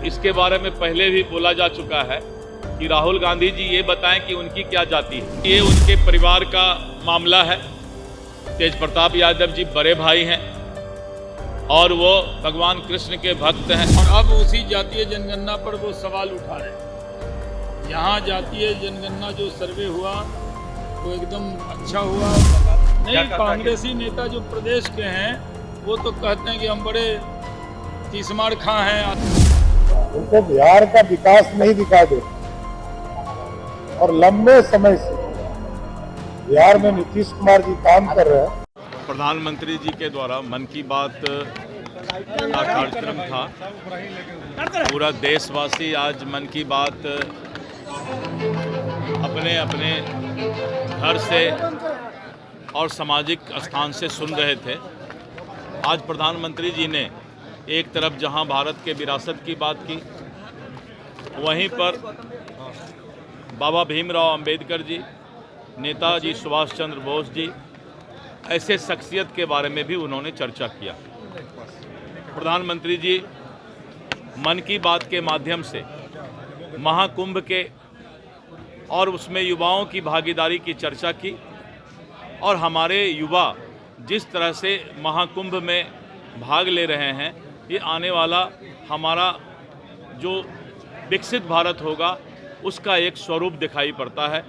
इसके बारे में पहले भी बोला जा चुका है कि राहुल गांधी जी ये बताएं कि उनकी क्या जाति है। ये उनके परिवार का मामला है। तेज प्रताप यादव जी बड़े भाई हैं और वो भगवान कृष्ण के भक्त हैं। और अब उसी जातीय जनगणना पर वो सवाल उठा रहे हैं। यहाँ जातीय जनगणना जो सर्वे हुआ वो एकदम अच्छा हुआ। नहीं, कांग्रेसी नेता जो प्रदेश के हैं वो तो कहते हैं कि हम बड़े तीसमार खां हैं। उनको बिहार का विकास नहीं दिखा दे और लंबे समय से बिहार में नीतीश कुमार जी काम कर रहे हैं। प्रधानमंत्री जी के द्वारा मन की बात का कार्यक्रम था। पूरा देशवासी आज मन की बात अपने अपने घर से और सामाजिक स्थान से सुन रहे थे। आज प्रधानमंत्री जी ने एक तरफ जहां भारत के विरासत की बात की, वहीं पर बाबा भीमराव अंबेडकर जी, नेताजी सुभाष चंद्र बोस जी, ऐसे शख्सियत के बारे में भी उन्होंने चर्चा किया। प्रधानमंत्री जी मन की बात के माध्यम से महाकुंभ के और उसमें युवाओं की भागीदारी की चर्चा की और हमारे युवा जिस तरह से महाकुंभ में भाग ले रहे हैं, ये आने वाला हमारा जो विकसित भारत होगा उसका एक स्वरूप दिखाई पड़ता है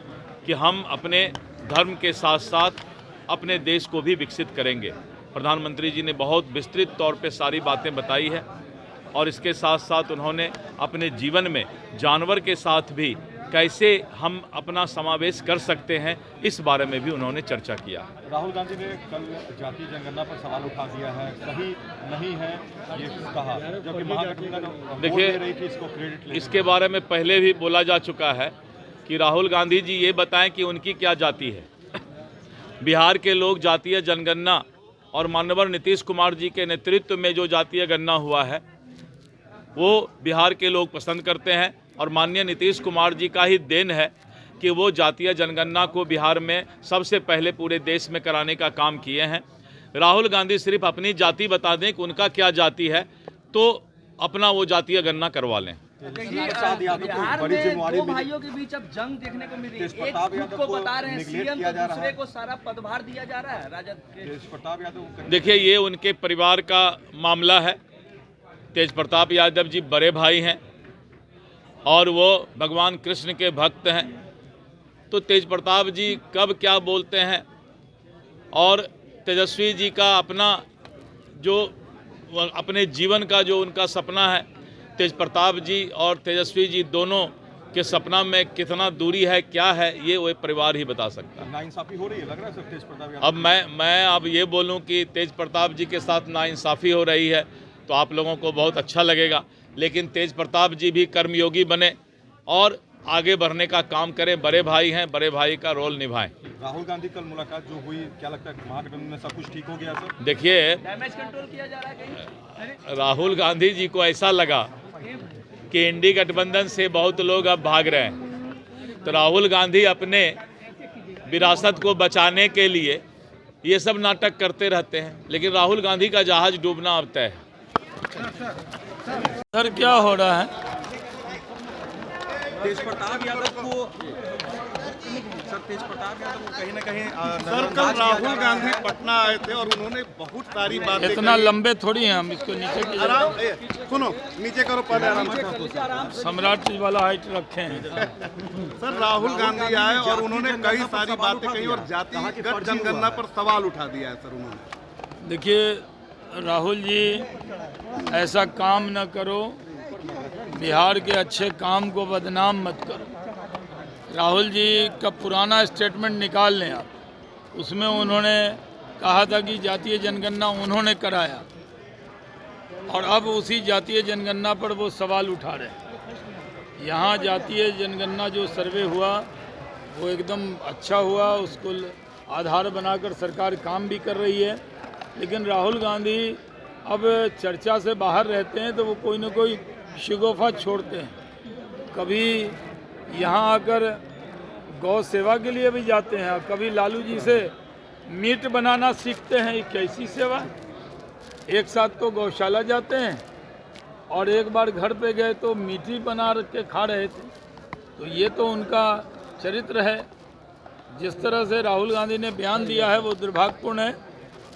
कि हम अपने धर्म के साथ साथ अपने देश को भी विकसित करेंगे। प्रधानमंत्री जी ने बहुत विस्तृत तौर पे सारी बातें बताई है और इसके साथ साथ उन्होंने अपने जीवन में जानवर के साथ भी कैसे हम अपना समावेश कर सकते हैं, इस बारे में भी उन्होंने चर्चा किया। राहुल गांधी ने कल जातीय जनगणना पर सवाल उठा दिया है, सही नहीं है ये कहा, जबकि महागठबंधन देखिए इसको क्रेडिट ले। इसके बारे में पहले भी बोला जा चुका है कि राहुल गांधी जी ये बताएं कि उनकी क्या जाति है। बिहार के लोग जातीय जनगणना और माननीय नीतीश कुमार जी के नेतृत्व में जो जातीय गणना हुआ है वो बिहार के लोग पसंद करते हैं और माननीय नीतीश कुमार जी का ही देन है कि वो जातीय जनगणना को बिहार में सबसे पहले पूरे देश में कराने का काम किए हैं। राहुल गांधी सिर्फ अपनी जाति बता दें कि उनका क्या जाति है तो अपना वो जातीय गणना करवा लें। बिहार में दो भाइयों के बीच अब जंग देखने को मिल रही है। एक खुद को बता रहे हैं सीएम, तो दूसरे को सारा पदभार दिया जा रहा है राजद के। देखिए, ये उनके परिवार का मामला है। तेज प्रताप यादव जी बड़े भाई हैं और वो भगवान कृष्ण के भक्त हैं। तो तेज प्रताप जी कब क्या बोलते हैं और तेजस्वी जी का अपना जो अपने जीवन का जो उनका सपना है, तेज प्रताप जी और तेजस्वी जी दोनों के सपना में कितना दूरी है, क्या है, ये वो परिवार ही बता सकता है। नाइंसाफी हो रही है, लग रहा है सर तेज प्रताप यादव। अब मैं अब ये बोलूं कि तेज प्रताप जी के साथ नाइंसाफ़ी हो रही है तो आप लोगों को बहुत अच्छा लगेगा, लेकिन तेज प्रताप जी भी कर्मयोगी बने और आगे बढ़ने का काम करें। बड़े भाई हैं, बड़े भाई का रोल निभाएं। राहुल गांधी कल मुलाकात जो हुई, क्या लगता है महागठबंधन में सब कुछ ठीक हो गया सर? देखिए, डैमेज कंट्रोल किया जा रहा है कहीं? राहुल गांधी जी को ऐसा लगा कि इंडी गठबंधन से बहुत लोग अब भाग रहे हैं, तो राहुल गांधी अपने विरासत को बचाने के लिए ये सब नाटक करते रहते हैं, लेकिन राहुल गांधी का जहाज डूबना अब तय है। सर क्या हो रहा है? तेज प्रताप यादव को कहीं ना कहीं सर कल राहुल गांधी पटना आए थे और उन्होंने बहुत सारी बातें इतना लंबे थोड़ी हैं हम, इसको नीचे की आराम सुनो, नीचे करो पहले आराम से। सम्राट जी वाला हाइट रखे हैं। सर राहुल गांधी आए और उन्होंने कई सारी बातें कही और जातिगत जनगणना पर सवाल उठा दिया है सर उन्होंने। देखिए राहुल जी, ऐसा काम न करो, बिहार के अच्छे काम को बदनाम मत करो। राहुल जी का पुराना स्टेटमेंट निकाल लें आप, उसमें उन्होंने कहा था कि जातीय जनगणना उन्होंने कराया और अब उसी जातीय जनगणना पर वो सवाल उठा रहे हैं। यहाँ जातीय जनगणना जो सर्वे हुआ वो एकदम अच्छा हुआ, उसको आधार बनाकर सरकार काम भी कर रही है। लेकिन राहुल गांधी अब चर्चा से बाहर रहते हैं तो वो कोई ना कोई शिगोफा छोड़ते हैं। कभी यहाँ आकर गौ सेवा के लिए भी जाते हैं, कभी लालू जी से मीट बनाना सीखते हैं। ये कैसी सेवा? एक साथ तो गौशाला जाते हैं और एक बार घर पे गए तो मीठी बना के खा रहे थे। तो ये तो उनका चरित्र है। जिस तरह से राहुल गांधी ने बयान दिया है वो दुर्भाग्यपूर्ण है,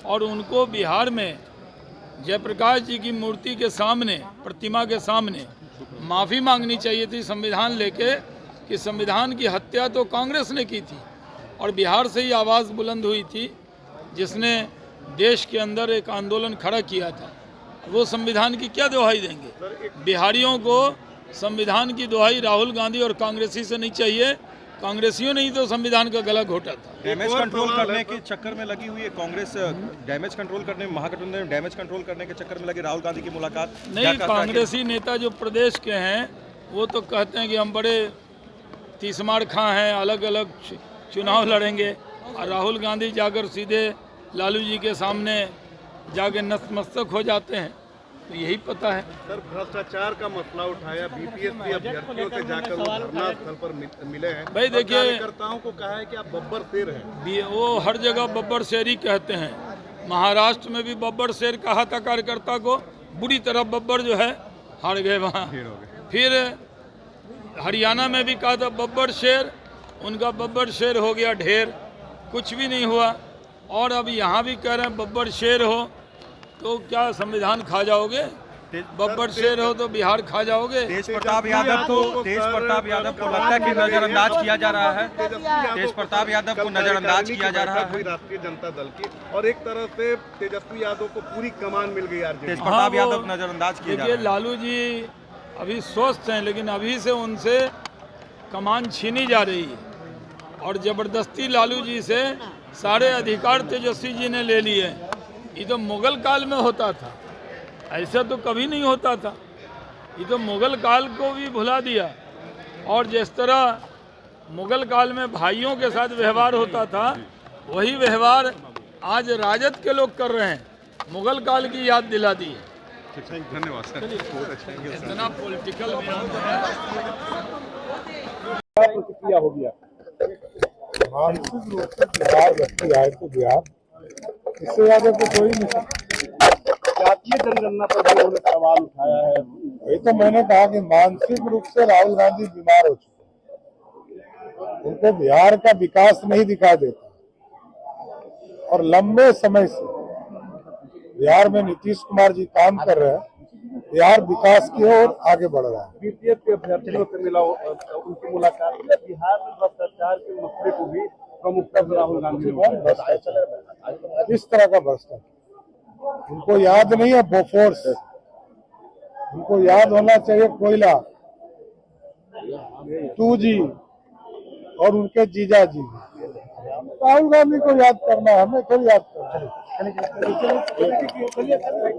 और उनको बिहार में जयप्रकाश जी की मूर्ति के सामने, प्रतिमा के सामने माफ़ी मांगनी चाहिए थी संविधान लेके कि संविधान की हत्या तो कांग्रेस ने की थी और बिहार से ही आवाज़ बुलंद हुई थी जिसने देश के अंदर एक आंदोलन खड़ा किया था। वो संविधान की क्या दुहाई देंगे? बिहारियों को संविधान की दुहाई राहुल गांधी और कांग्रेसी से नहीं चाहिए। कांग्रेसियों ने ही तो संविधान का गला घोटा था। डैमेज कंट्रोल करने के चक्कर में लगी हुई है कांग्रेस, डैमेज कंट्रोल करने, महागठबंधन में डैमेज कंट्रोल करने के चक्कर में लगी राहुल गांधी की मुलाकात। नहीं, कांग्रेसी नेता जो प्रदेश के हैं वो तो कहते हैं कि हम बड़े तीसमार खां हैं, अलग अलग चुनाव लड़ेंगे, और राहुल गांधी जाकर सीधे लालू जी के सामने जाके नतमस्तक हो जाते हैं। तो यही पता है। सर, भ्रष्टाचार का मसला उठाया, बीपीएससी अभ्यर्थियों से जाकर वो धरना स्थल पर मिले हैं। भाई देखिए, कार्यकर्ताओं को कहा है कि आप बब्बर शेर हैं। वो हर जगह बब्बर शेर ही कहते हैं। महाराष्ट्र में भी बब्बर शेर कहा था कार्यकर्ता को, बुरी तरह बब्बर जो है हार गए वहाँ। फिर हरियाणा में भी कहा था बब्बर शेर, उनका बब्बर शेर हो गया ढेर, कुछ भी नहीं हुआ। और अब यहाँ भी कह रहे हैं बब्बर शेर हो तो क्या संविधान खा जाओगे? बब्बर शेर हो तो बिहार खा जाओगे? तेज प्रताप यादव को लगता है कि नजरअंदाज किया जा रहा है। तेज प्रताप यादव को नजरअंदाज किया जा रहा है राष्ट्रीय जनता दल की, और एक तरह से तेजस्वी यादव को पूरी कमान मिल गई आरजेडी। तेज प्रताप यादव नजरअंदाज किया जा रहा है। लालू जी अभी स्वस्थ हैं, लेकिन अभी से उनसे कमान छीनी जा रही है और जबरदस्ती लालू जी से सारे अधिकार तेजस्वी जी ने ले लिए। ये तो मुगल काल में होता था, ऐसा तो कभी नहीं होता था। ये तो मुगल काल को भी भुला दिया। और जिस तरह मुगल काल में भाइयों के साथ व्यवहार होता था, वही व्यवहार आज राजद के लोग कर रहे हैं। मुगल काल की याद दिला दी है। धन्यवाद सर। इतना पॉलिटिकल प्रतिक्रिया हो गया। मानसिक रूप से बिहार व्यक्ति आए थे बिहार, इससे ज्यादा तो कोई नहीं। जातीय जनगणना पर भी उन्होंने सवाल उठाया है। वही तो मैंने कहा कि मानसिक रूप से राहुल गांधी बीमार हो चुके, उनको बिहार का विकास नहीं दिखाई देता। और लंबे समय से बिहार में नीतीश कुमार जी काम कर रहे हैं, बिहार विकास की ओर आगे बढ़ रहा है। बीपीएस के अभ्यर्थियों से मिला उनकी मुलाकात में बिहार में भ्रष्टाचार के मसले को भी प्रमुखता से राहुल गांधी ने इस तरह का भ्रष्टाचार उनको याद नहीं है। बोफोर्स उनको याद होना चाहिए, कोयला, 2G और उनके जीजा जी। राहुल गांधी को याद करना, हमें थोड़ी याद करना है।